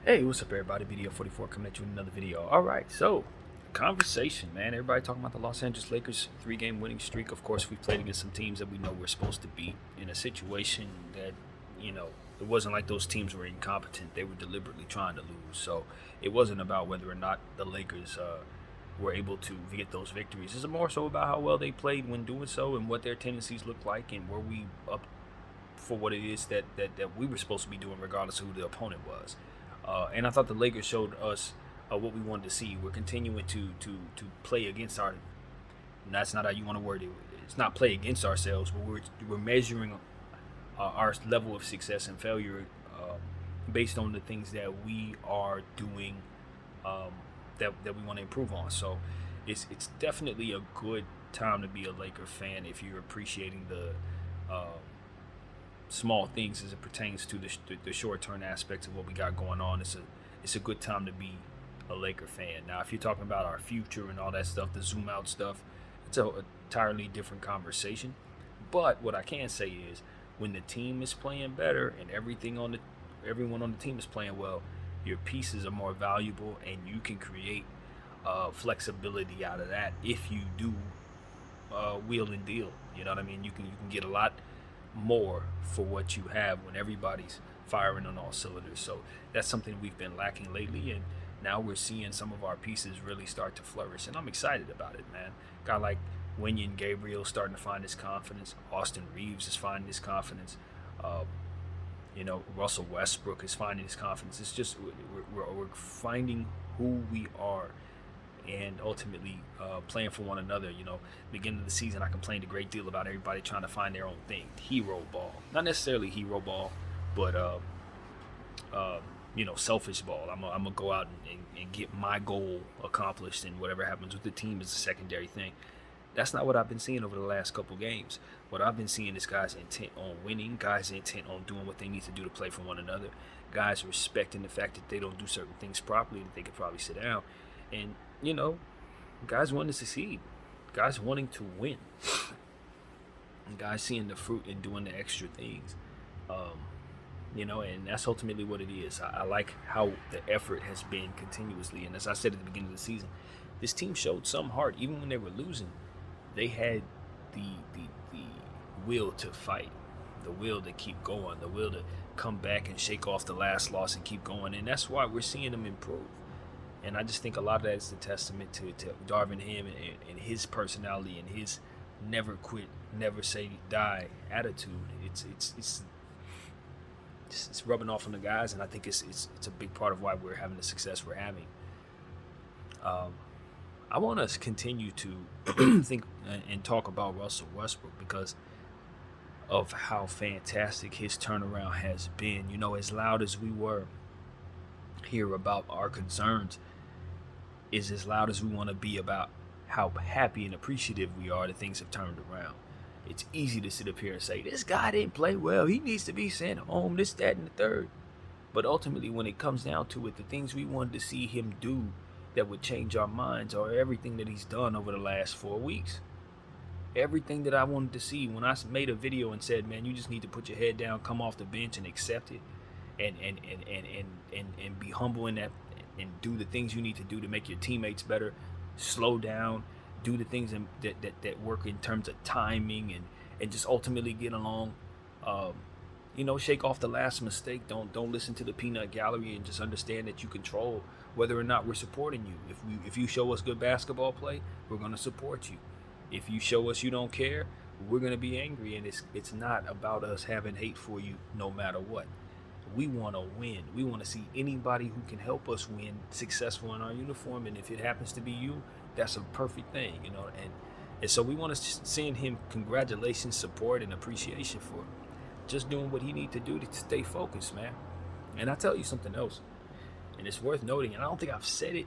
Hey, what's up, everybody? BDO 44 coming at you with another video. All right, so conversation, man. Everybody talking about the Los Angeles Lakers 3-game winning streak. Of course, we played against some teams that we know we're supposed to beat in a situation that, it wasn't like those teams were incompetent. They were deliberately trying to lose. So it wasn't about whether or not the Lakers were able to get those victories. It's more so about how well they played when doing so and what their tendencies looked like and were we up for what it is that we were supposed to be doing, regardless of who the opponent was. And I thought the Lakers showed us what we wanted to see. We're continuing to play against our. And that's not how you want to word it. It's not play against ourselves, but we're measuring our level of success and failure based on the things that we are doing that we want to improve on. So it's definitely a good time to be a Laker fan if you're appreciating the small things as it pertains to the short term aspects of what we got going on. It's a good time to be a Laker fan. Now, if you're talking about our future and all that stuff, the zoom out stuff, it's a entirely different conversation. But what I can say is, when the team is playing better and everyone on the team is playing well, your pieces are more valuable, and you can create flexibility out of that if you do wheel and deal. You know what I mean? You can get a lot more for what you have when everybody's firing on all cylinders. So that's something we've been lacking lately, and now we're seeing some of our pieces really start to flourish, and I'm excited about it, man. Guy like Wenyen Gabriel starting to find his confidence. Austin Reeves is finding his confidence. Uh, Russell Westbrook is finding his confidence. It's just we're finding who we are and ultimately playing for one another. Beginning of the season, I complained a great deal about everybody trying to find their own thing, hero ball. Not necessarily hero ball, but selfish ball. I'm gonna go out and get my goal accomplished, and whatever happens with the team is a secondary thing. That's not what I've been seeing over the last couple games. What I've been seeing is guys intent on winning, guys intent on doing what they need to do to play for one another, guys respecting the fact that they don't do certain things properly, that they could probably sit down, and guys wanting to succeed, guys wanting to win, and guys seeing the fruit and doing the extra things. And that's ultimately what it is. I like how the effort has been continuously, and as I said at the beginning of the season, this team showed some heart. Even when they were losing, they had the will to fight, the will to keep going, the will to come back and shake off the last loss and keep going, and that's why we're seeing them improve. And I just think a lot of that is a testament to Darvin Ham and his personality and his never quit, never say die attitude. It's rubbing off on the guys, and I think it's a big part of why we're having the success we're having. I want us to continue to think and talk about Russell Westbrook because of how fantastic his turnaround has been. As loud as we were here about our concerns, is as loud as we want to be about how happy and appreciative we are that things have turned around. It's easy to sit up here and say, this guy didn't play well, he needs to be sent home, this, that, and the third. But ultimately, when it comes down to it, the things we wanted to see him do that would change our minds are everything that he's done over the last 4 weeks. Everything that I wanted to see when I made a video and said, man, you just need to put your head down, come off the bench and accept it, and be humble in that, and do the things you need to do to make your teammates better. Slow down, do the things that work in terms of timing, and just ultimately get along. Shake off the last mistake. Don't listen to the peanut gallery, and just understand that you control whether or not we're supporting you. If you show us good basketball play, we're gonna support you. If you show us you don't care, we're gonna be angry. And it's not about us having hate for you no matter what. We want to win. We want to see anybody who can help us win successful in our uniform, and if it happens to be you, that's a perfect thing, And so we want to send him congratulations, support, and appreciation for just doing what he needs to do to stay focused, man. And I tell you something else, and it's worth noting, and I don't think I've said it,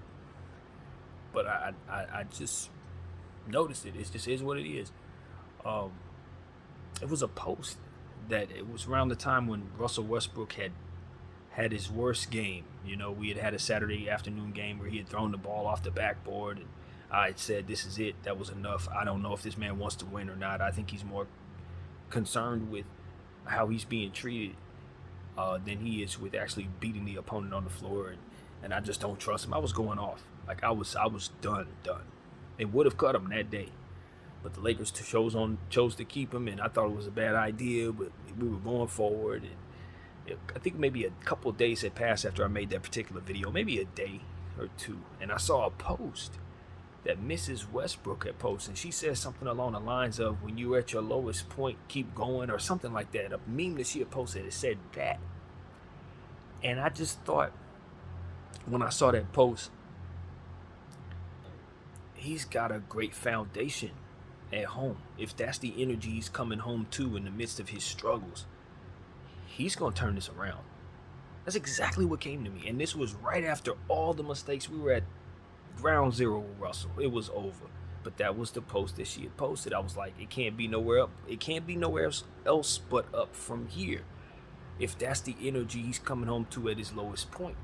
but I just noticed it. It just is what it is. It was a post that it was around the time when Russell Westbrook had his worst game. We had a Saturday afternoon game where he had thrown the ball off the backboard, and I had said, this is it. That was enough. I don't know if this man wants to win or not. I think he's more concerned with how he's being treated than he is with actually beating the opponent on the floor. And I just don't trust him. I was going off. Like I was done. They would have cut him that day, but the Lakers chose to keep him, and I thought it was a bad idea. But we were going forward, and I think maybe a couple of days had passed after I made that particular video, maybe a day or two, and I saw a post that Mrs. Westbrook had posted, and she said something along the lines of, "When you're at your lowest point, keep going," or something like that. A meme that she had posted, it said that. And I just thought, when I saw that post, he's got a great foundation at home. If that's the energy he's coming home to in the midst of his struggles, he's going to turn this around. That's exactly what came to me. And this was right after all the mistakes. We were at ground zero with Russell. It was over. But that was the post that she had posted. I was like, it can't be nowhere up. It can't be nowhere else but up from here, if that's the energy he's coming home to at his lowest point.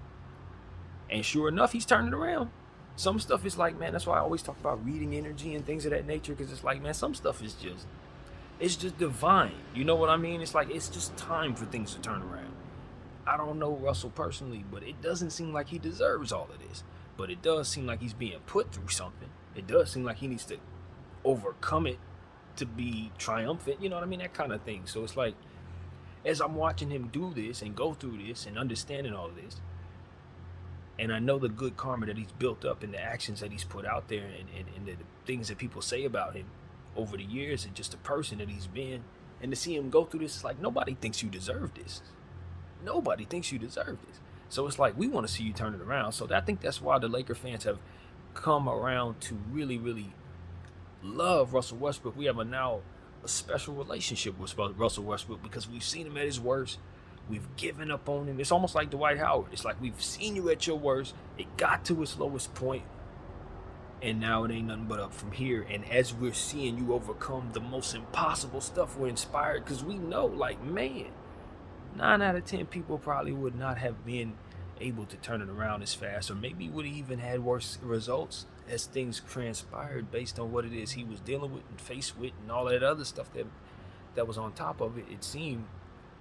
And sure enough, he's turning around. Some stuff is like, man, that's why I always talk about reading energy and things of that nature, because it's like, man, some stuff is just divine. You know what I mean? It's like, it's just time for things to turn around. I don't know Russell personally, but it doesn't seem like he deserves all of this. But it does seem like he's being put through something. It does seem like he needs to overcome it to be triumphant. You know what I mean? That kind of thing. So it's like, as I'm watching him do this and go through this and understanding all of this, and I know the good karma that he's built up and the actions that he's put out there, and the things that people say about him over the years, and just the person that he's been, and to see him go through this, it's like, nobody thinks you deserve this. Nobody thinks you deserve this. So it's like, we want to see you turn it around. So I think that's why the Laker fans have come around to really, really love Russell Westbrook. We have now a special relationship with Russell Westbrook, because we've seen him at his worst. We've given up on him. It's almost like Dwight Howard. It's like, we've seen you at your worst. It got to its lowest point, and now it ain't nothing but up from here. And as we're seeing you overcome the most impossible stuff, we're inspired, because we know, like, man, 9 out of 10 people probably would not have been able to turn it around as fast, or maybe would have even had worse results as things transpired based on what it is he was dealing with and faced with, and all that other stuff that was on top of it. It seemed,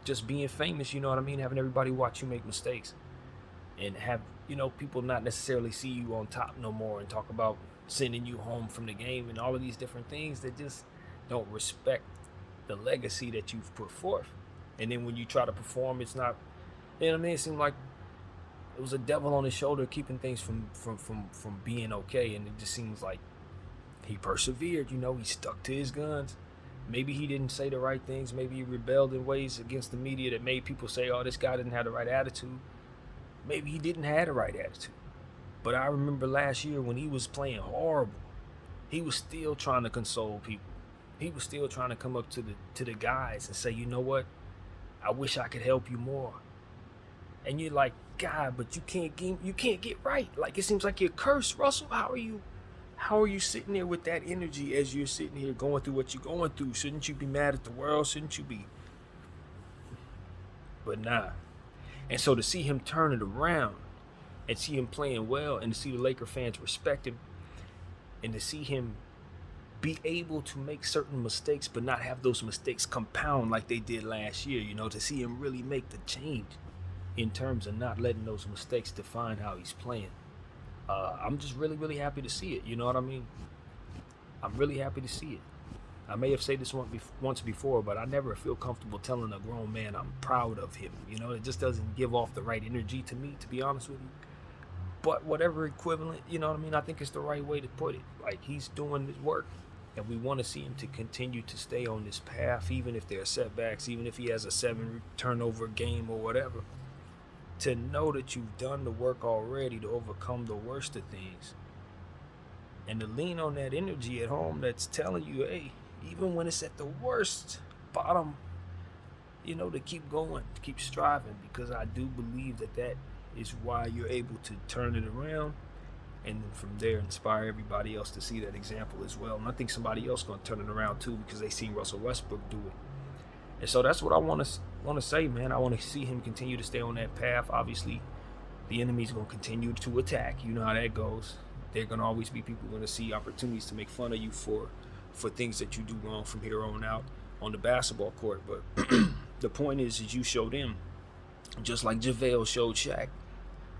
just being famous, you know what I mean, having everybody watch you make mistakes, and have, you know, people not necessarily see you on top no more, and talk about sending you home from the game and all of these different things that just don't respect the legacy that you've put forth. And then when you try to perform, it's not, you know what I mean, it seemed like it was a devil on his shoulder keeping things from being okay. And it just seems like he persevered, you know, he stuck to his guns. Maybe he didn't say the right things. Maybe he rebelled in ways against the media that made people say, oh, this guy didn't have the right attitude. Maybe he didn't have the right attitude. But I remember last year when he was playing horrible, he was still trying to console people. He was still trying to come up to the guys and say, you know what? I wish I could help you more. And you're like, God, but you can't get right. Like, it seems like you're cursed, Russell. How are you sitting there with that energy as you're sitting here going through what you're going through? Shouldn't you be mad at the world? Shouldn't you be? But nah. And so to see him turn it around, and see him playing well, and to see the Laker fans respect him, and to see him be able to make certain mistakes but not have those mistakes compound like they did last year, you know, to see him really make the change in terms of not letting those mistakes define how he's playing. I'm just really, really happy to see it. You know what I mean? I'm really happy to see it. I may have said this once before, but I never feel comfortable telling a grown man I'm proud of him. You know, it just doesn't give off the right energy to me, to be honest with you. But whatever equivalent, you know what I mean? I think it's the right way to put it. Like, he's doing his work, and we want to see him to continue to stay on this path, even if there are setbacks, even if he has a 7 turnover game or whatever. To know that you've done the work already to overcome the worst of things, and to lean on that energy at home that's telling you, hey, even when it's at the worst bottom, you know, to keep going, to keep striving, because I do believe that is why you're able to turn it around, and then from there inspire everybody else to see that example as well. And I think somebody else going to turn it around too, because they see Russell Westbrook do it. And so that's what I want to say, man. I want to see him continue to stay on that path. Obviously, the enemy's going to continue to attack. You know how that goes. There are going to always be people going to see opportunities to make fun of you for things that you do wrong from here on out on the basketball court. But the point is you show them just like JaVale showed Shaq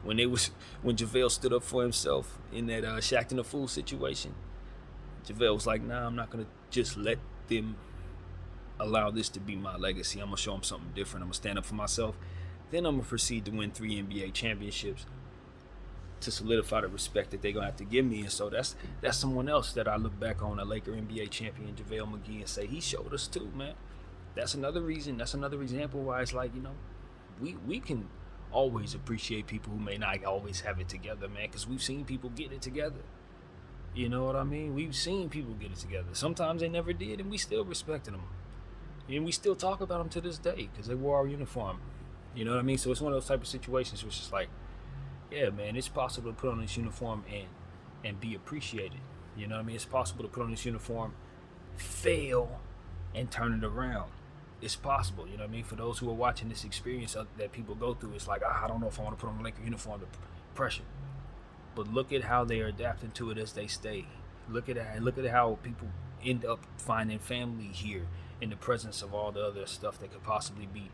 when JaVale stood up for himself in that Shaq and the Fool situation. JaVale was like, nah, I'm not gonna just let them allow this to be my legacy. I'm gonna show them something different. I'm gonna stand up for myself. Then I'm gonna proceed to win 3 NBA championships to solidify the respect that they're gonna have to give me. And so that's someone else that I look back on, a Laker NBA champion, JaVale McGee, and say he showed us too, man. That's another reason. That's another example why it's like, we can always appreciate people who may not always have it together, man, because we've seen people get it together. You know what I mean? We've seen people get it together. Sometimes they never did, and we still respected them. And we still talk about them to this day because they wore our uniform. You know what I mean? So it's one of those type of situations where it's just like, yeah, man, it's possible to put on this uniform and be appreciated. You know what I mean? It's possible to put on this uniform, fail, and turn it around. It's possible, you know what I mean? For those who are watching this experience that people go through, it's like, I don't know if I want to put on the Laker uniform, the pressure. But look at how they are adapting to it as they stay. Look at that. Look at how people end up finding family here in the presence of all the other stuff that could possibly be.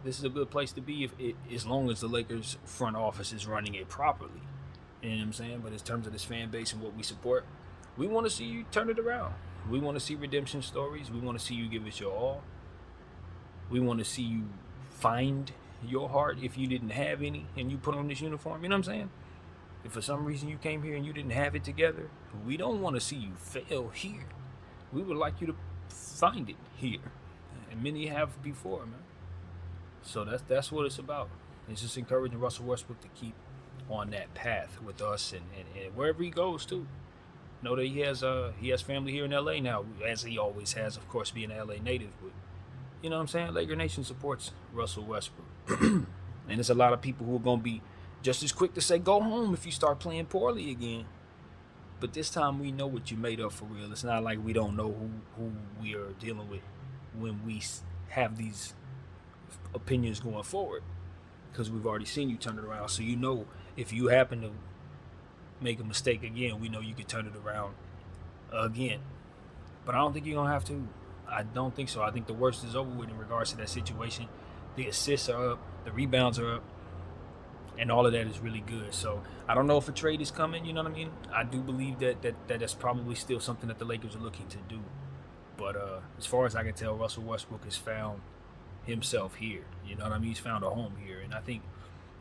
This is a good place to be as long as the Lakers front office is running it properly. You know what I'm saying? But in terms of this fan base and what we support, we want to see you turn it around. We want to see redemption stories. We want to see you give it your all. We want to see you find your heart if you didn't have any and you put on this uniform. You know what I'm saying? If for some reason you came here and you didn't have it together, we don't want to see you fail here. We would like you to find it here. And many have before, man. So that's what it's about. It's just encouraging Russell Westbrook to keep on that path with us and wherever he goes too. Know that he has family here in LA now, as he always has, of course, being an LA native. But you know what I'm saying? Laker Nation supports Russell Westbrook. And there's a lot of people who are gonna be just as quick to say go home if you start playing poorly again. But this time we know what you made of for real. It's not like we don't know who we are dealing with when we have these opinions going forward, because we've already seen you turn it around. So if you happen to make a mistake again, we know you can turn it around again. But I don't think you're gonna have to. I don't think so. I think the worst is over with in regards to that situation. The assists are up, the rebounds are up, and all of that is really good. So I don't know if a trade is coming. You know what I mean? I do believe that's probably still something that the Lakers are looking to do. But as far as I can tell, Russell Westbrook has found himself here. You know what I mean? He's found a home here, and I think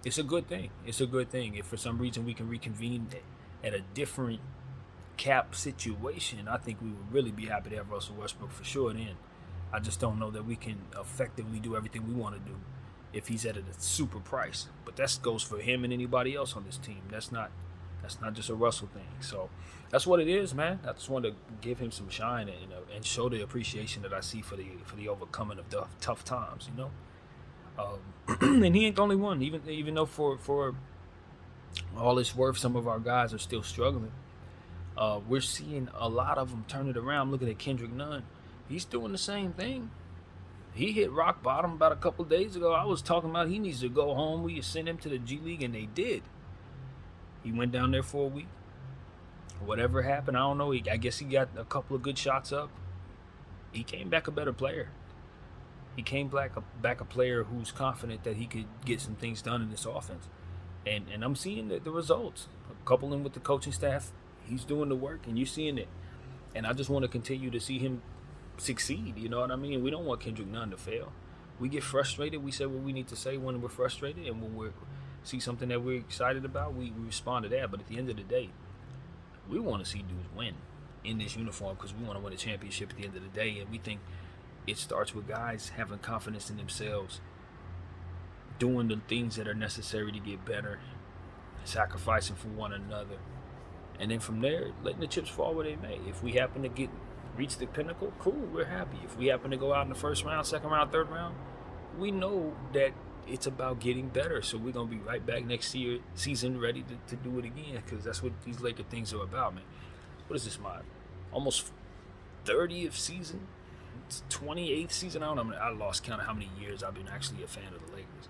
it's a good thing. It's a good thing. If for some reason we can reconvene at a different cap situation, I think we would really be happy to have Russell Westbrook for sure then. I just don't know that we can effectively do everything we want to do if he's at a super price. But that goes for him and anybody else on this team. That's not just a Russell thing. So that's what it is, man. I just want to give him some shine and show the appreciation that I see for the overcoming of the tough times, and he ain't the only one. Even though for all it's worth, some of our guys are still struggling. We're seeing a lot of them turn it around. Looking at Kendrick Nunn, he's doing the same thing. He hit rock bottom about a couple days ago. I was talking about he needs to go home. We sent him to the G League, and they did. He went down there for a week. Whatever happened, I don't know. I guess he got a couple of good shots up. He came back a better player. He came back a player who's confident that he could get some things done in this offense. And I'm seeing the results. Coupling with the coaching staff, he's doing the work, and you're seeing it. And I just want to continue to see him succeed. You know what I mean? We don't want Kendrick Nunn to fail. We get frustrated. We say what we need to say when we're frustrated, and when we see something that we're excited about, we respond to that. But at the end of the day, we want to see dudes win in this uniform because we want to win a championship at the end of the day. And we think it starts with guys having confidence in themselves, doing the things that are necessary to get better, sacrificing for one another. And then from there, letting the chips fall where they may. If we happen to reach the pinnacle, cool, we're happy. If we happen to go out in the first round, second round, third round, we know that it's about getting better. So we're going to be right back next season ready to do it again, because that's what these Laker things are about, man. What is this, my almost 30th season? It's 28th season. I don't know. I lost count of how many years I've been actually a fan of the Lakers.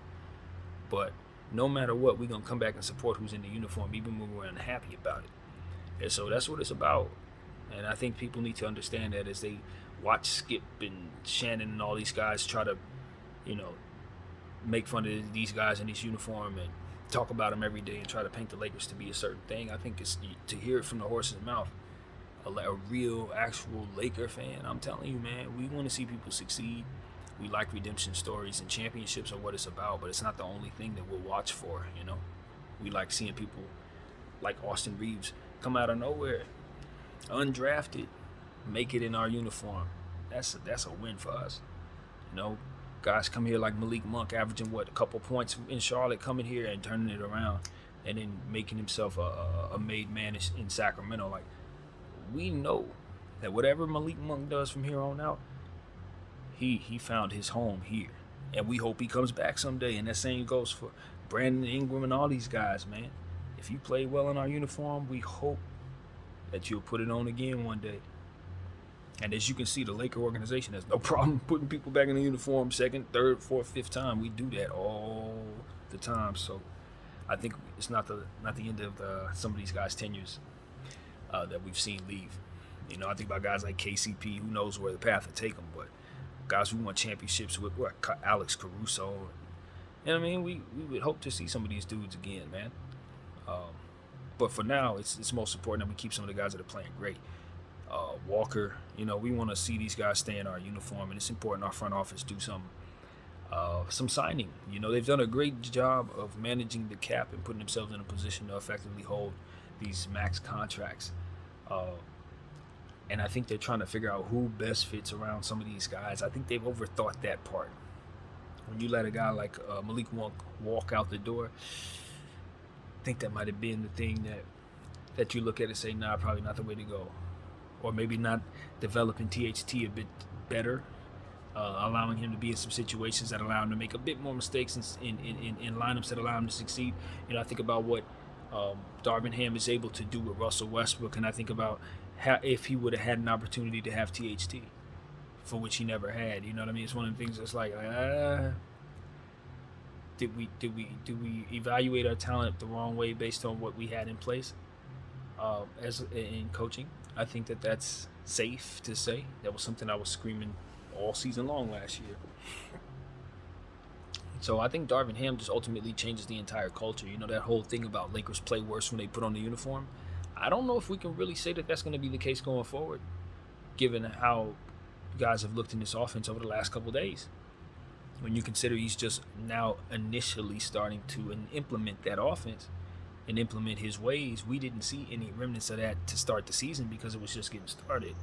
But no matter what, we're going to come back and support who's in the uniform, even when we're unhappy about it. And so that's what it's about. And I think people need to understand that as they watch Skip and Shannon and all these guys try to, make fun of these guys in this uniform and talk about them every day and try to paint the Lakers to be a certain thing. I think it's to hear it from the horse's mouth. A real, actual Laker fan. I'm telling you, man, we want to see people succeed. We like redemption stories, and championships are what it's about, but it's not the only thing that we'll watch for, you know? We like seeing people like Austin Reeves come out of nowhere, undrafted, make it in our uniform. That's a win for us. You know, guys come here like Malik Monk, averaging a couple points in Charlotte, coming here and turning it around, and then making himself a made man in Sacramento. Like, we know that whatever Malik Monk does from here on out, he found his home here, and we hope he comes back someday. And that same goes for Brandon Ingram and all these guys, man. If you play well in our uniform, we hope that you'll put it on again one day. And as you can see, the Laker organization has no problem putting people back in the uniform second, third, fourth, fifth time. We do that all the time. So I think it's not the end of some of these guys' tenures that we've seen leave. You know, I think about guys like KCP. Who knows where the path will take them? But guys who won championships with Alex Caruso. And I mean, we would hope to see some of these dudes again, man. But for now, it's most important that we keep some of the guys that are playing great. Walker, you know, we want to see these guys stay in our uniform, and it's important our front office do some signing. You know, they've done a great job of managing the cap and putting themselves in a position to effectively hold these max contracts. And I think they're trying to figure out who best fits around some of these guys. I think they've overthought that part. When you let a guy like Malik Monk walk out the door, I think that might have been the thing that you look at and say, nah, probably not the way to go. Or maybe not developing THT a bit better, allowing him to be in some situations that allow him to make a bit more mistakes in lineups that allow him to succeed. You know, I think about what Darvin Ham is able to do with Russell Westbrook, and I think about if he would have had an opportunity to have THT, for which he never had. You know what I mean? It's one of the things that's like, did we evaluate our talent the wrong way based on what we had in place as in coaching? I think that's safe to say. That was something I was screaming all season long last year. So I think Darvin Ham just ultimately changes the entire culture. You know, that whole thing about Lakers play worse when they put on the uniform. I don't know if we can really say that that's going to be the case going forward, given how guys have looked in this offense over the last couple of days. When you consider he's just now initially starting to implement that offense and implement his ways, we didn't see any remnants of that to start the season because it was just getting started.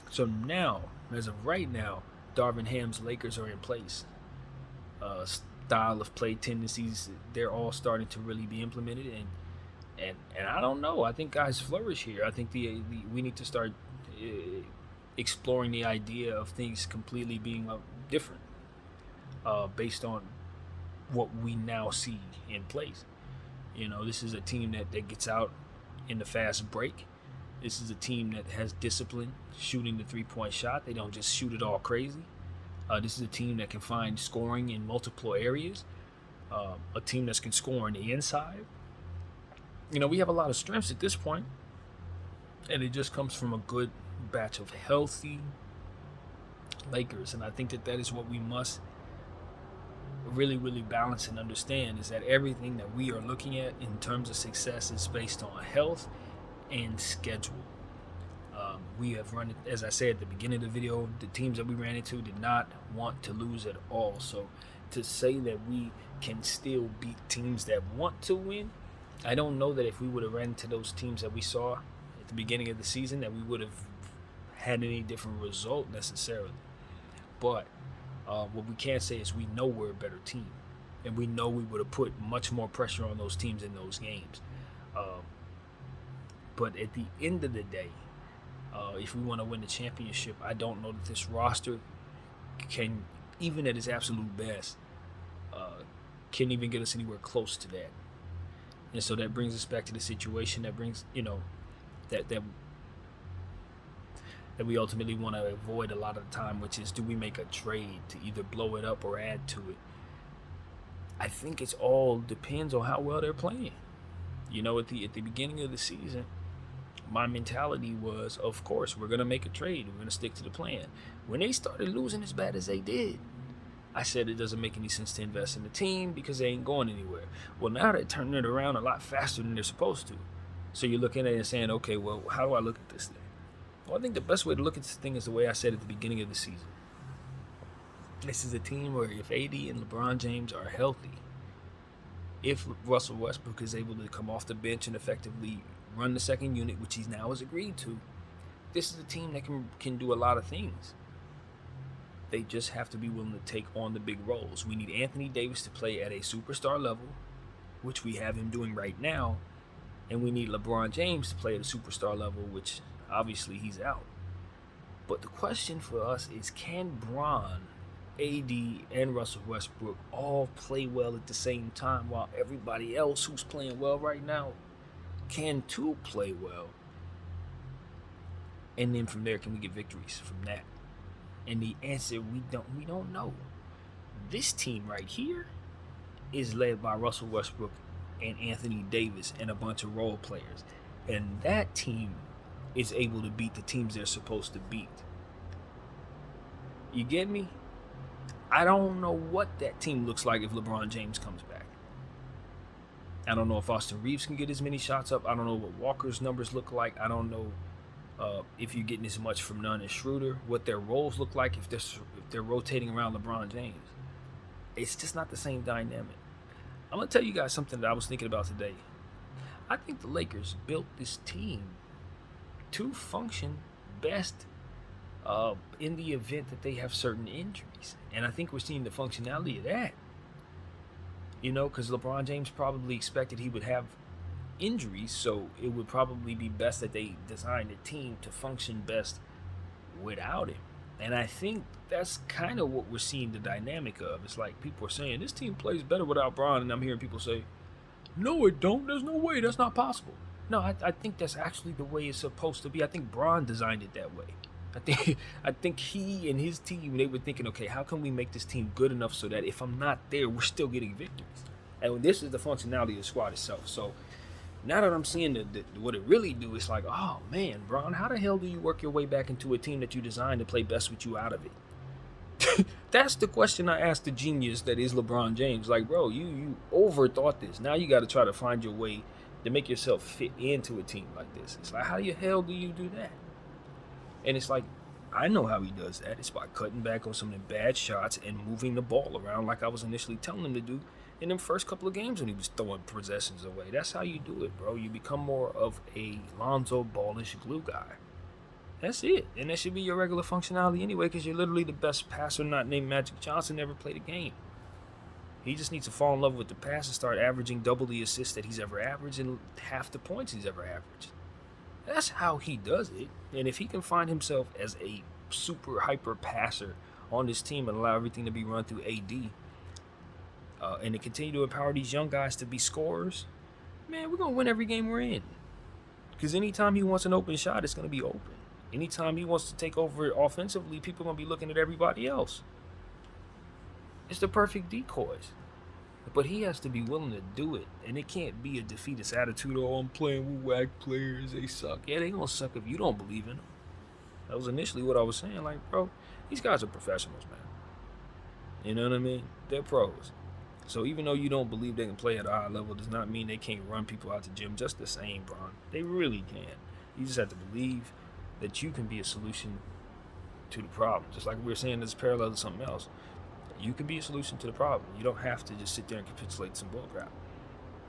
So now, as of right now, Darvin Ham's Lakers are in place. Style of play tendencies, they're all starting to really be implemented, and I don't know. I think guys flourish here. I think we need to start exploring the idea of things completely being different based on what we now see in place. You know, this is a team that gets out in the fast break. This is a team that has discipline shooting the three-point shot. They don't just shoot it all crazy. This is a team that can find scoring in multiple areas. A team that can score on the inside. You know, we have a lot of strengths at this point, and it just comes from a good batch of healthy Lakers. And I think that is what we must really, really balance and understand, is that everything that we are looking at in terms of success is based on health and schedule. We have run, as I said at the beginning of the video, the teams that we ran into did not want to lose at all. So to say that we can still beat teams that want to win, I don't know that if we would have ran into those teams that we saw at the beginning of the season that we would have had any different result necessarily. But what we can say is we know we're a better team, and we know we would have put much more pressure on those teams in those games. But at the end of the day, if we want to win the championship, I don't know that this roster can, even at its absolute best, can even get us anywhere close to that. And so that brings us back to the situation that brings, you know, that we ultimately want to avoid a lot of the time, which is, do we make a trade to either blow it up or add to it? I think it's all depends on how well they're playing. You know, at the beginning of the season, my mentality was, of course, we're going to make a trade. We're going to stick to the plan. When they started losing as bad as they did, I said it doesn't make any sense to invest in the team because they ain't going anywhere. Well, now they're turning it around a lot faster than they're supposed to. So you're looking at it and saying, okay, well, how do I look at this thing? Well, I think the best way to look at this thing is the way I said at the beginning of the season. This is a team where if AD and LeBron James are healthy, if Russell Westbrook is able to come off the bench and effectively run the second unit, which he's now has agreed to, this is a team that can do a lot of things. They just have to be willing to take on the big roles. We need Anthony Davis to play at a superstar level, which we have him doing right now. And we need LeBron James to play at a superstar level, which obviously he's out. But the question for us is, can Bron, AD, and Russell Westbrook all play well at the same time while everybody else who's playing well right now can too play well? And then from there, can we get victories from that? And the answer, we don't know. This team right here is led by Russell Westbrook and Anthony Davis and a bunch of role players. And that team is able to beat the teams they're supposed to beat. You get me? I don't know what that team looks like if LeBron James comes back. I don't know if Austin Reeves can get as many shots up. I don't know what Walker's numbers look like. I don't know if you're getting as much from Nunn and Schroeder, what their roles look like if they're rotating around LeBron James. It's just not the same dynamic. I'm going to tell you guys something that I was thinking about today. I think the Lakers built this team to function best in the event that they have certain injuries. And I think we're seeing the functionality of that. You know, because LeBron James probably expected he would have injuries, so it would probably be best that they designed a team to function best without him. And I think that's kind of what we're seeing the dynamic of. It's like people are saying, this team plays better without Bron, and I'm hearing people say, no, it don't. There's no way. That's not possible. No, I think that's actually the way it's supposed to be. I think Bron designed it that way. I think he and his team, they were thinking, okay, how can we make this team good enough so that if I'm not there, we're still getting victories? And this is the functionality of the squad itself. So now that I'm seeing what it really do, it's like, oh man, Bron, how the hell do you work your way back into a team that you designed to play best with you out of it? That's the question I asked the genius that is LeBron James. Like, bro, you overthought this. Now you got to try to find your way to make yourself fit into a team like this. It's like, how the hell do you do that? And it's like, I know how he does that. It's by cutting back on some of the bad shots and moving the ball around like I was initially telling him to do in them first couple of games when he was throwing possessions away. That's how you do it, bro. You become more of a Lonzo Ballish glue guy. That's it. And that should be your regular functionality anyway, because you're literally the best passer not named Magic Johnson ever played a game. He just needs to fall in love with the pass and start averaging double the assists that he's ever averaged and half the points he's ever averaged. That's how he does it. And if he can find himself as a super hyper passer on this team and allow everything to be run through AD, and to continue to empower these young guys to be scorers, man, we're going to win every game we're in. Because anytime he wants an open shot, it's going to be open. Anytime he wants to take over offensively, people are going to be looking at everybody else. It's the perfect decoys. But he has to be willing to do it. And it can't be a defeatist attitude. Oh, I'm playing with whack players. They suck. Yeah, they going to suck if you don't believe in them. That was initially what I was saying. Like, bro, these guys are professionals, man. You know what I mean? They're pros. So even though you don't believe they can play at a high level, does not mean they can't run people out the gym just the same, bro. They really can. You just have to believe that you can be a solution to the problem. Just like we were saying, this parallel to something else. You can be a solution to the problem. You don't have to just sit there and capitulate some bullcrap.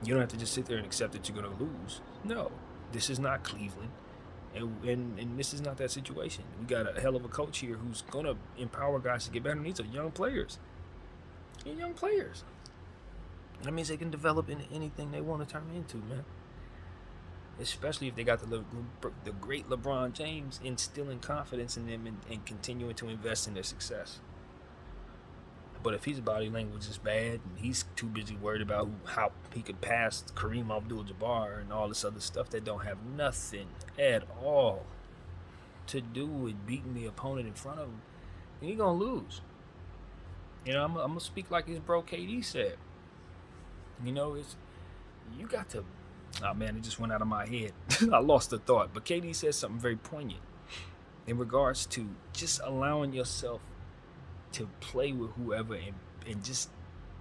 You don't have to just sit there and accept that you're going to lose. No, this is not Cleveland. And this is not that situation. We got a hell of a coach here who's going to empower guys to get better. And these are young players. They're young players. That means they can develop into anything they want to turn into, man. Especially if they got the great LeBron James instilling confidence in them and continuing to invest in their success. But if his body language is bad and he's too busy worried about how he could pass Kareem Abdul-Jabbar and all this other stuff that don't have nothing at all to do with beating the opponent in front of him, then he's going to lose. You know, I'm going to speak like his bro KD said. You know, you got to... Oh, man, it just went out of my head. I lost the thought. But KD said something very poignant in regards to just allowing yourself to play with whoever and just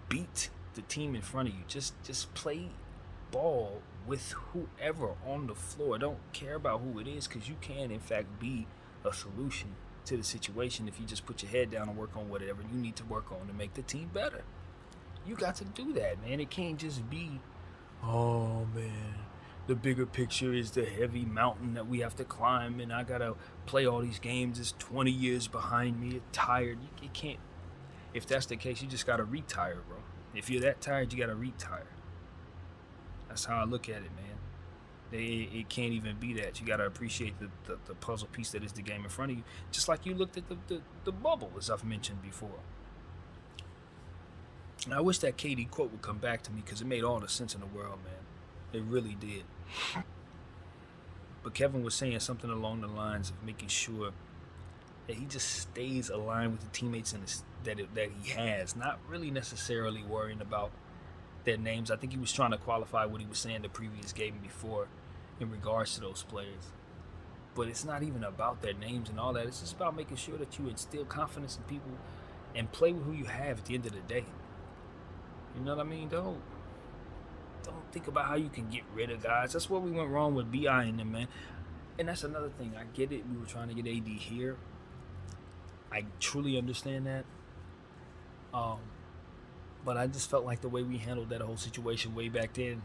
beat the team in front of you. Just play ball with whoever on the floor. Don't care about who it is, because you can in fact be a solution to the situation if you just put your head down and work on whatever you need to work on to make the team better. You got to do that, man. It can't just be, oh man, the bigger picture is the heavy mountain that we have to climb, and I gotta play all these games. It's 20 years behind me. It's tired. You can't. If that's the case, you just gotta retire, bro. If you're that tired, you gotta retire. That's how I look at it, man. It can't even be that. You gotta appreciate the puzzle piece that is the game in front of you. Just like you looked at the bubble, as I've mentioned before. And I wish that KD quote would come back to me, because it made all the sense in the world, man. It really did. But Kevin was saying something along the lines of making sure that he just stays aligned with the teammates that he has, not really necessarily worrying about their names. I think he was trying to qualify what he was saying the previous game before in regards to those players. But it's not even about their names and all that. It's just about making sure that you instill confidence in people and play with who you have at the end of the day. You know what I mean? Don't think about how you can get rid of guys. That's where we went wrong with BI and them, man. And that's another thing. I get it. We were trying to get AD here. I truly understand that. But I just felt like the way we handled that whole situation way back then,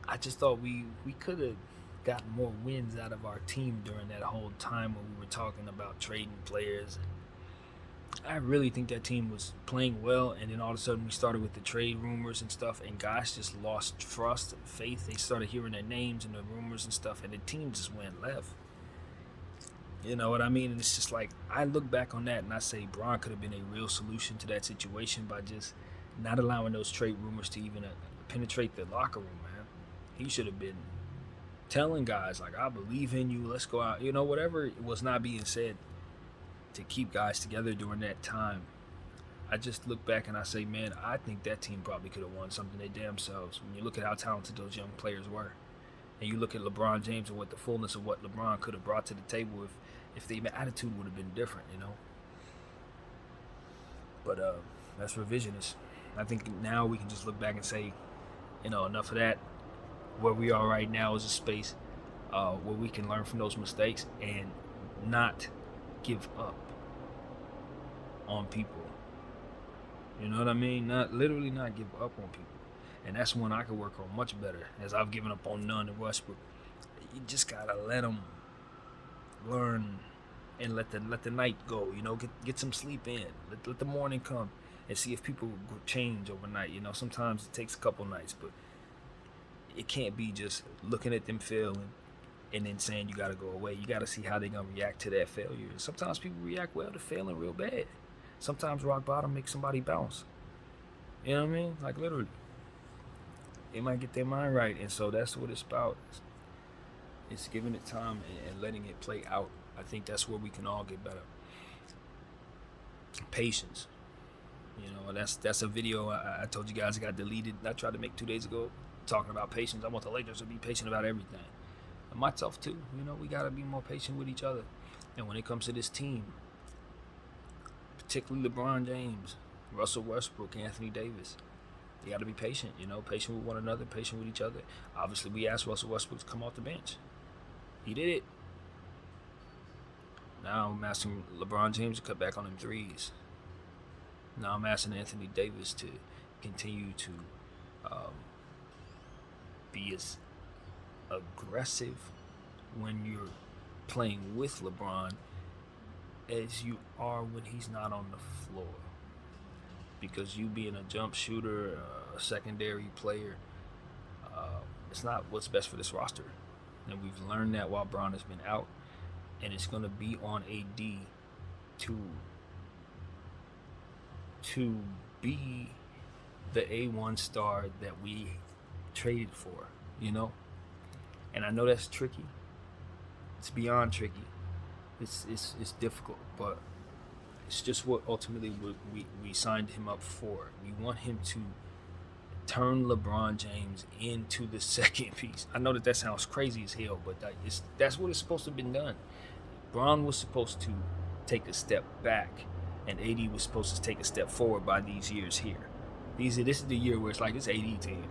I just thought we could have gotten more wins out of our team during that whole time when we were talking about trading players. I really think that team was playing well, and then all of a sudden we started with the trade rumors and stuff, and guys just lost trust and faith. They started hearing their names and the rumors and stuff, and the team just went left. You know what I mean? And it's just like, I look back on that and I say Bron could have been a real solution to that situation by just not allowing those trade rumors to even penetrate the locker room, man. He should have been telling guys, like, I believe in you, let's go out. You know, whatever was not being said to keep guys together during that time. I just look back and I say, man, I think that team probably could have won something they damn selves. When you look at how talented those young players were, and you look at LeBron James and what the fullness of what LeBron could have brought to the table if the attitude would have been different, you know. But that's revisionist. I think now we can just look back and say, you know, enough of that. Where we are right now is a space where we can learn from those mistakes and not give up on people. You know what I mean? Not give up on people. And that's one I could work on much better, as I've given up on Nunn and Westbrook. You just gotta let them learn and let the night go. You know, get some sleep in. Let the morning come and see if people change overnight. You know, sometimes it takes a couple nights, but it can't be just looking at them failing and then saying you gotta go away. You gotta see how they're gonna react to that failure. Sometimes people react well to failing real bad. Sometimes rock bottom makes somebody bounce. You know what I mean? Like, literally. They might get their mind right, and so that's what it's about. It's giving it time and letting it play out. I think that's where we can all get better. Patience. You know, that's a video I told you guys I got deleted. I tried to make 2 days ago, talking about patience. I want the Lakers to be patient about everything. And myself too. You know, we got to be more patient with each other. And when it comes to this team, particularly LeBron James, Russell Westbrook, Anthony Davis, you got to be patient, you know, patient with one another, patient with each other. Obviously, we asked Russell Westbrook to come off the bench. He did it. Now I'm asking LeBron James to cut back on them threes. Now I'm asking Anthony Davis to continue to be as aggressive when you're playing with LeBron as you are when he's not on the floor. Because you being a jump shooter, a secondary player, it's not what's best for this roster. And we've learned that while Bron has been out. And it's going to be on AD to be the A1 star that we traded for, you know? And I know that's tricky. It's beyond tricky. It's difficult, but it's just what ultimately we signed him up for. We want him to turn LeBron James into the second piece. I know that sounds crazy as hell, but that's what it's supposed to have been done. Bron was supposed to take a step back and AD was supposed to take a step forward by these years here. This is the year where it's like it's AD team,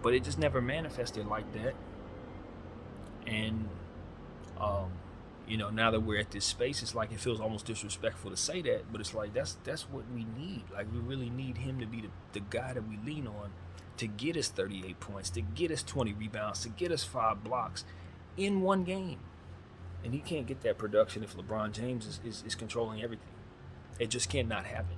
but it just never manifested like that. And now that we're at this space, it's like it feels almost disrespectful to say that, but it's like that's what we need. Like, we really need him to be the guy that we lean on to get us 38 points, to get us 20 rebounds, to get us 5 blocks in one game. And he can't get that production if LeBron James is controlling everything. It just cannot happen.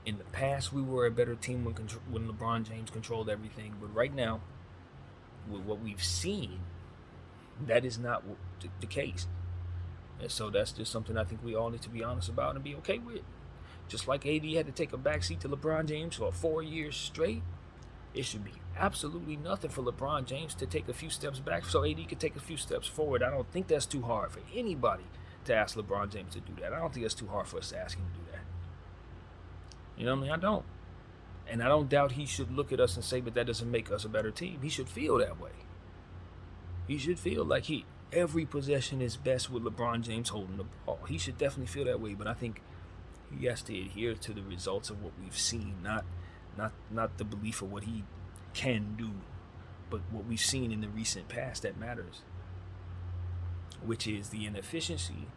In the past, we were a better team when LeBron James controlled everything, but right now, with what we've seen, that is not the case. And so that's just something I think we all need to be honest about and be okay with. Just like AD had to take a backseat to LeBron James for 4 years straight, it should be absolutely nothing for LeBron James to take a few steps back so AD could take a few steps forward. I don't think that's too hard for anybody to ask LeBron James to do that. I don't think that's too hard for us to ask him to do that. You know what I mean? I don't. And I don't doubt he should look at us and say, but that doesn't make us a better team. He should feel that way. He should feel like every possession is best with LeBron James holding the ball. He should definitely feel that way, but I think he has to adhere to the results of what we've seen, not the belief of what he can do, but what we've seen in the recent past that matters, which is the inefficiency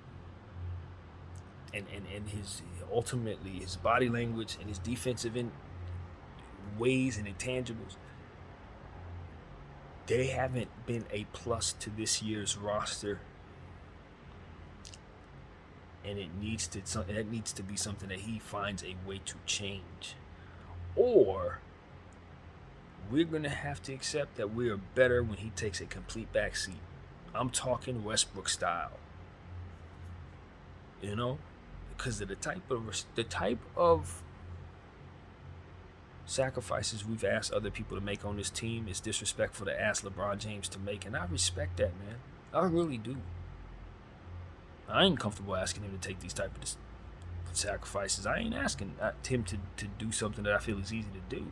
and his ultimately his body language and his defensive ways and intangibles. They haven't been a plus to this year's roster, and that needs to be something that he finds a way to change, or we're gonna have to accept that we are better when he takes a complete backseat. I'm talking Westbrook style, because of the type of sacrifices we've asked other people to make on this team is disrespectful to ask LeBron James to make, and I respect that, man. I really do. I ain't comfortable asking him to take these type of sacrifices. I ain't asking him to do something that I feel is easy to do.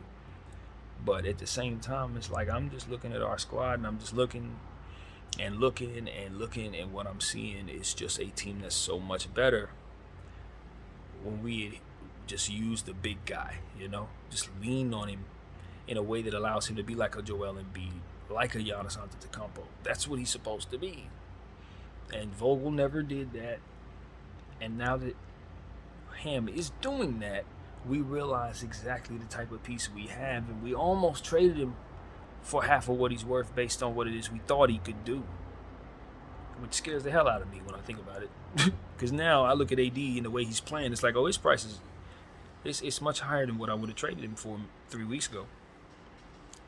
But at the same time, it's like I'm just looking at our squad, and I'm just looking, and what I'm seeing is just a team that's so much better when we just use the big guy, just lean on him in a way that allows him to be like a Joel Embiid, like a Giannis Antetokounmpo. That's what he's supposed to be. And Vogel never did that. And now that Ham is doing that, we realize exactly the type of piece we have, and we almost traded him for half of what he's worth based on what it is we thought he could do, which scares the hell out of me when I think about it. Because now I look at AD and the way he's playing, it's like, oh, his price is it's much higher than what I would have traded him for 3 weeks ago.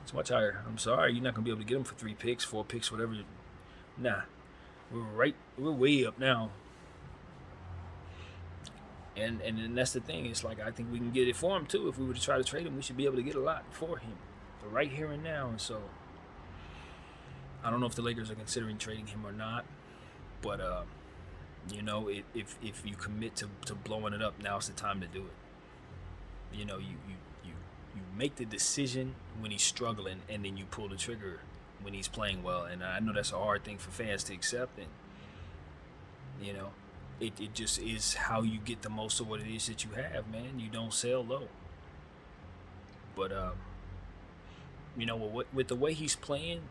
It's much higher. I'm sorry, you're not gonna be able to get him for 3 picks, 4 picks, whatever. Nah, we're way up now. And that's the thing. It's like I think we can get it for him too. If we were to try to trade him, we should be able to get a lot for him, but right here and now. And so I don't know if the Lakers are considering trading him or not, but if you commit to blowing it up, now's the time to do it. You make the decision when he's struggling, and then you pull the trigger when he's playing well. And I know that's a hard thing for fans to accept, and it just is how you get the most of what it is that you have, man. You don't sell low. But with the way he's playing,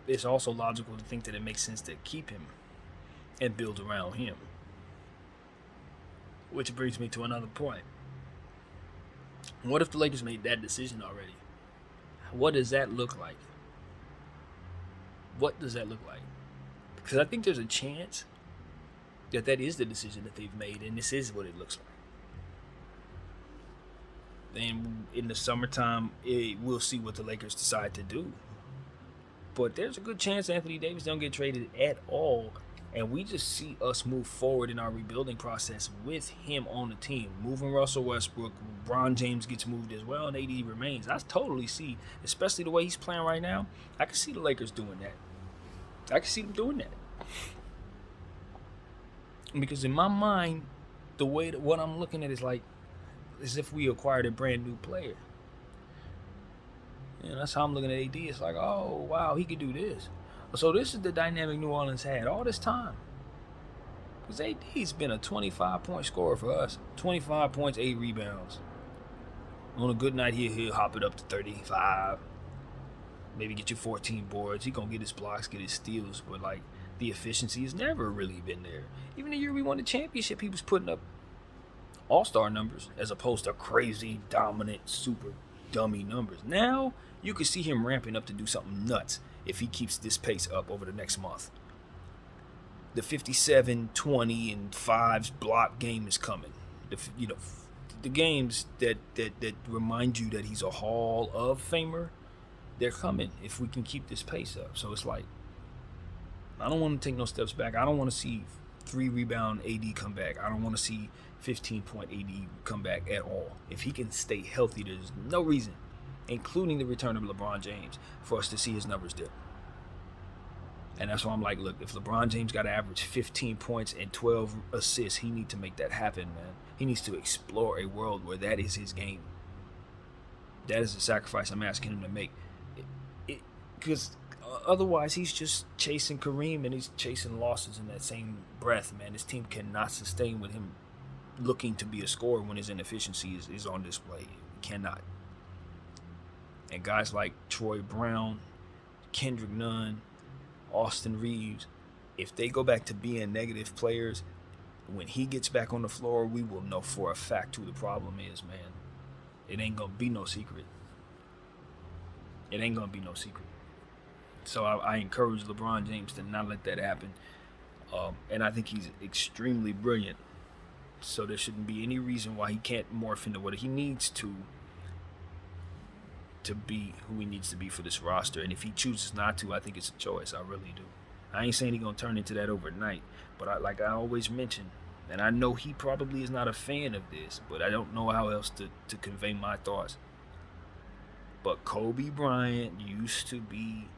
it's also logical to think that it makes sense to keep him and build around him. Which brings me to another point. What if the Lakers made that decision already? What does that look like? What does that look like? Because I think there's a chance that is the decision that they've made, and this is what it looks like. And in the summertime, we'll see what the Lakers decide to do. But there's a good chance Anthony Davis don't get traded at all, and we just see us move forward in our rebuilding process with him on the team. Moving Russell Westbrook, LeBron James gets moved as well, and AD remains. I totally see, especially the way he's playing right now, I can see the Lakers doing that. I can see them doing that. Because in my mind, the way that what I'm looking at is like as if we acquired a brand new player. That's how I'm looking at AD. It's like, oh, wow, he could do this. So this is the dynamic New Orleans had all this time. Because AD's been a 25-point scorer for us. 25 points, 8 rebounds. On a good night, he'll hop it up to 35. Maybe get you 14 boards. He gonna get his blocks, get his steals, but like the efficiency has never really been there. Even the year we won the championship, he was putting up all-star numbers as opposed to crazy, dominant, super dummy numbers. Now you can see him ramping up to do something nuts if he keeps this pace up over the next month. The 57, 20, and 5s block game is coming. The games that remind you that he's a Hall of Famer, they're coming if we can keep this pace up. So it's like, I don't want to take no steps back. I don't want to see 3-rebound AD come back. I don't want to see 15-point AD come back at all. If he can stay healthy, there's no reason, including the return of LeBron James, for us to see his numbers dip. And that's why I'm like, look, if LeBron James got to average 15 points and 12 assists, he needs to make that happen, man. He needs to explore a world where that is his game. That is the sacrifice I'm asking him to make. Because otherwise, he's just chasing Kareem and he's chasing losses in that same breath, man. This team cannot sustain with him looking to be a scorer when his inefficiency is on display. It cannot. And guys like Troy Brown, Kendrick Nunn, Austin Reeves, if they go back to being negative players, when he gets back on the floor, we will know for a fact who the problem is, man. It ain't gonna be no secret. It ain't gonna be no secret. So I encourage LeBron James to not let that happen. And I think he's extremely brilliant. So there shouldn't be any reason why he can't morph into what he needs to be who he needs to be for this roster. And if he chooses not to, I think it's a choice. I really do. I ain't saying he's going to turn into that overnight. But like I always mention, and I know he probably is not a fan of this, but I don't know how else to convey my thoughts. But Kobe Bryant used to be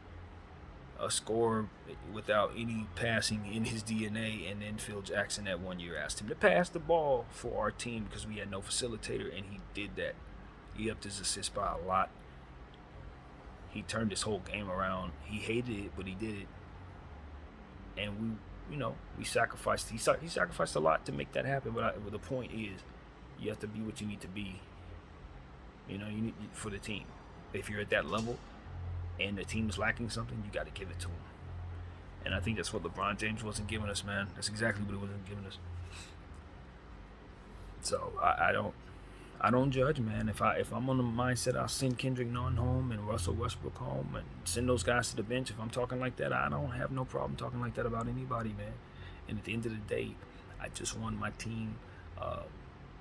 a scorer without any passing in his DNA, and then Phil Jackson that one year asked him to pass the ball for our team because we had no facilitator, and he did that. He upped his assist by a lot. He turned his whole game around. He hated it, but he did it. And we sacrificed. He sacrificed a lot to make that happen. But the point is, you have to be what you need to be. You need for the team. If you're at that level, and the team is lacking something, you got to give it to them. And I think that's what LeBron James wasn't giving us, man. That's exactly what he wasn't giving us. So I don't judge, man. If I'm on the mindset, I'll send Kendrick Nunn home and Russell Westbrook home and send those guys to the bench. If I'm talking like that, I don't have no problem talking like that about anybody, man. And at the end of the day, I just want my team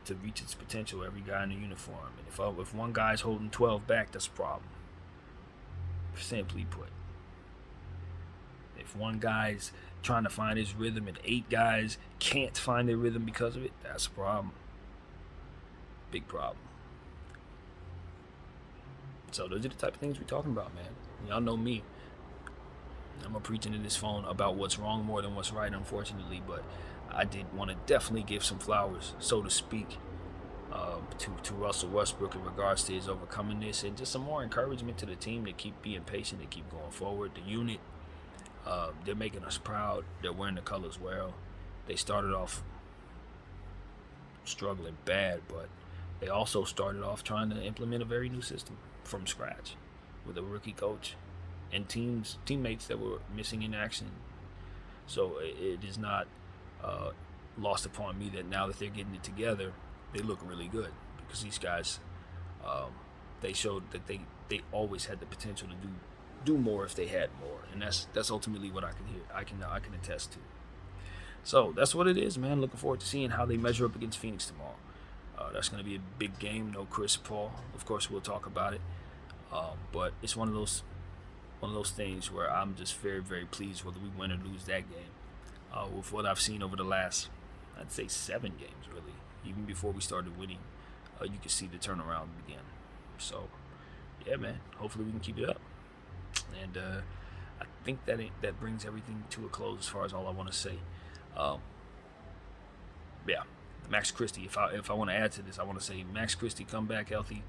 to reach its potential. Every guy in the uniform. And if one guy's holding 12 back, that's a problem. Simply put. If one guy's trying to find his rhythm and 8 guys can't find their rhythm because of it, that's a problem. Big problem. So those are the type of things we're talking about, man. Y'all know me. I'm a preaching to this phone about what's wrong more than what's right, unfortunately. But I did want to definitely give some flowers, so to speak, to Russell Westbrook in regards to his overcoming this, and just some more encouragement to the team to keep being patient, to keep going forward. The unit, they're making us proud. They're wearing the colors well. They started off struggling bad, but they also started off trying to implement a very new system from scratch with a rookie coach and teammates that were missing in action. So it is not lost upon me that now that they're getting it together, they look really good, because these guys, they showed that they always had the potential to do more if they had more, and that's ultimately what I can attest to. So that's what it is, man. Looking forward to seeing how they measure up against Phoenix tomorrow. That's going to be a big game. No Chris Paul. Of course, we'll talk about it. But it's one of those things where I'm just very, very pleased whether we win or lose that game. With what I've seen over the last, I'd say 7 games, really. Even before we started winning, you could see the turnaround begin. So, yeah, man. Hopefully we can keep it up. And I think that brings everything to a close as far as all I want to say. Yeah. Max Christie, if I want to add to this, I want to say Max Christie, come back healthy.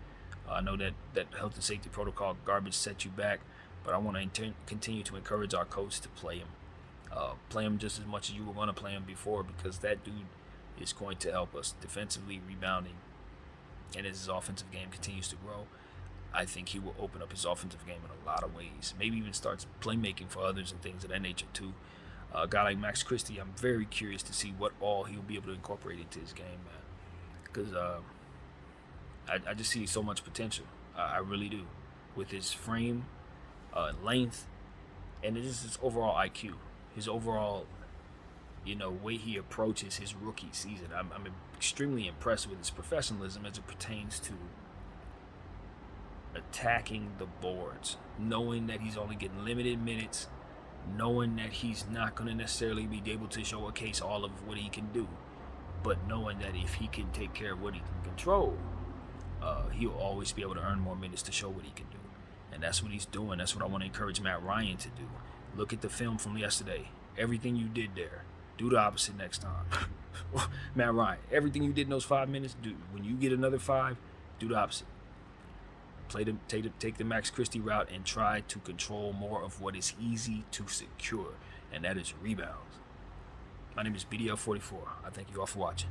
I know that health and safety protocol garbage set you back, but I want to continue to encourage our coach to play him. Play him just as much as you were going to play him before, because that dude is going to help us defensively, rebounding, and as his offensive game continues to grow, I think he will open up his offensive game in a lot of ways. Maybe even starts playmaking for others and things of that nature too. A guy like Max Christie, I'm very curious to see what all he'll be able to incorporate into his game, man. Because I just see so much potential. I really do, with his frame, length, and just his overall IQ, his overall, way he approaches his rookie season. I'm extremely impressed with his professionalism as it pertains to attacking the boards, knowing that he's only getting limited minutes, knowing that he's not going to necessarily be able to showcase all of what he can do, but knowing that if he can take care of what he can control, he'll always be able to earn more minutes to show what he can do. And that's what he's doing. That's what I want to encourage Matt Ryan to do. Look at the film from yesterday. Everything you did there, do the opposite next time. Matt Ryan, everything you did in those 5 minutes, do. When you get another 5, do the opposite. Take the Max Christie route and try to control more of what is easy to secure, and that is rebounds. My name is BDL44. I thank you all for watching.